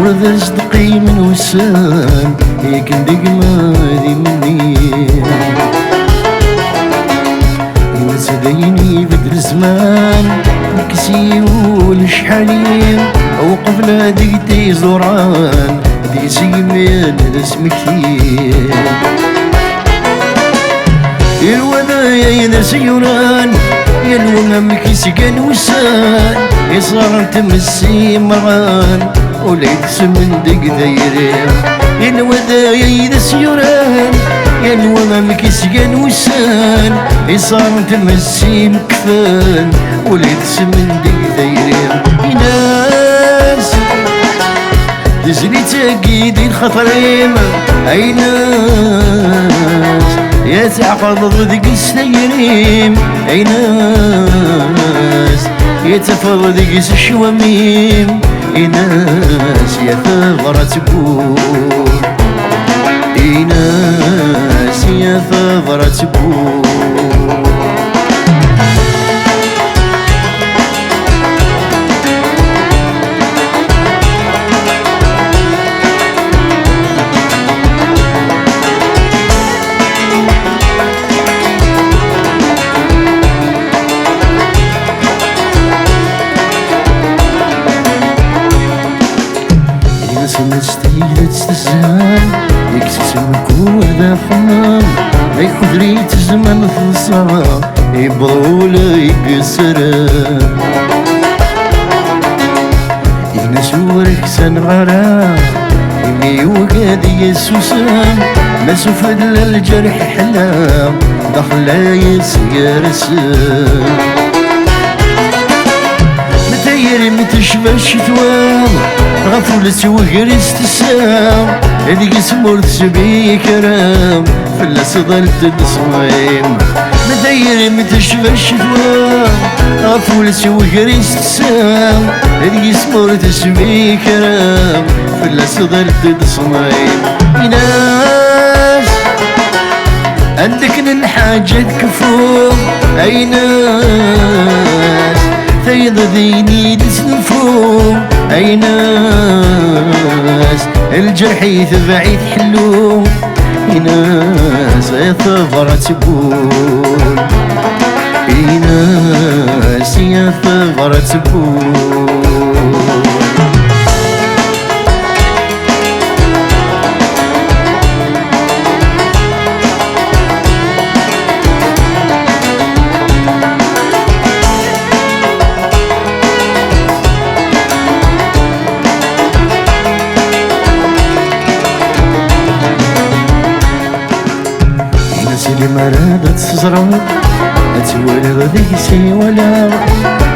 ورد صدقي من وسام هيك ندقمة ذي مني ينسى ديني بدر زمان مكسي والشحالين اوقف لا دقتي زوران ذي سيمين اسم كثير الودايا ينسى يوران يا الومام كيسكن وسان يصار تمسي مران وليد سمن دق دايرين يا الودايا ينسى يوران يا الومام كيسكن وسان يصار تمسي مكفان وليد سمن دق دايرين ناس دزلي تاكيد الخطرين اي ناس يا تعقد ضدك السيريم اي ناس يا تفضل دقيس الشواميم اي ناس يا ثغرة تبور اي ناس يا ثغرة تبور نستيل تستزان يكتسم كوذا حمام اي خضري تزمن فلصا يبغولا يقسران ينسورك سنغرا يمي وقاد يسوسان ما سفد للجرح حلام دخلا يسير سان متيري متشبه الشتوى غفلت وغرست السام هذيك سمرت سبي كرام فلاس ظلت الصميم مدير متشبه الشتوى غفلت وغرست السام هذيك سمرت سبي كرام فلاس ظلت الصميم ناس عندك الحاجة كفوم اي ناس فيض ديني تسنفوم اي ناس الجرح يتبع يتحلو اي ناس يا ثغرة تبول اي ناس يا ثغرة تبول اللي مرادت تزرع أتولد ذيسي ولا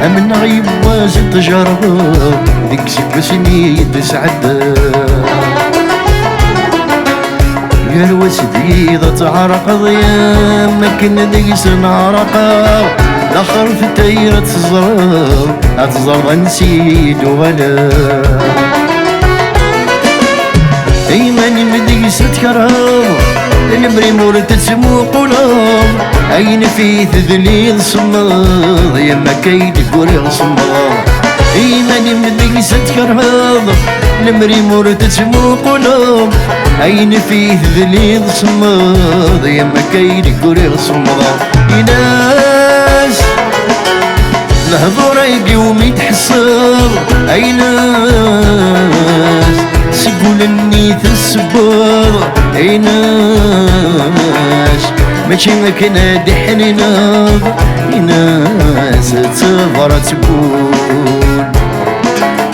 أمن غيب واجد تجرب ذيك سبسني تسعد يا الوسدي إذا تعرق ضيام ما كنا ديس نعرقا الآخر في التايرة تزرع نسيد ولا أيماني مديس تكرر المري مور تسمو قلوب أين في تذليل صمد يما كيد قولي صمد إيماني مديس تكرهض المري مور تسمو قلوب أين في تذليل صمد يما كيد قولي صمد ناس الهضور يقوم يتحصر أي ناس سيقول اني تسبر اي ناس ماشي مكنا دحني ناض اي ناس تفر تقول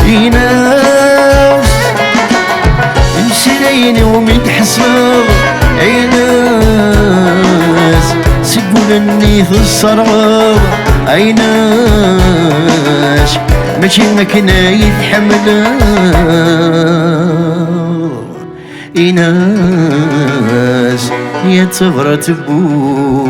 اي ناس نسيني ومتحصر اي ناس سيقول اني تسرر اي ناس ماشي مكنا يتحمل إناس يتفرت بو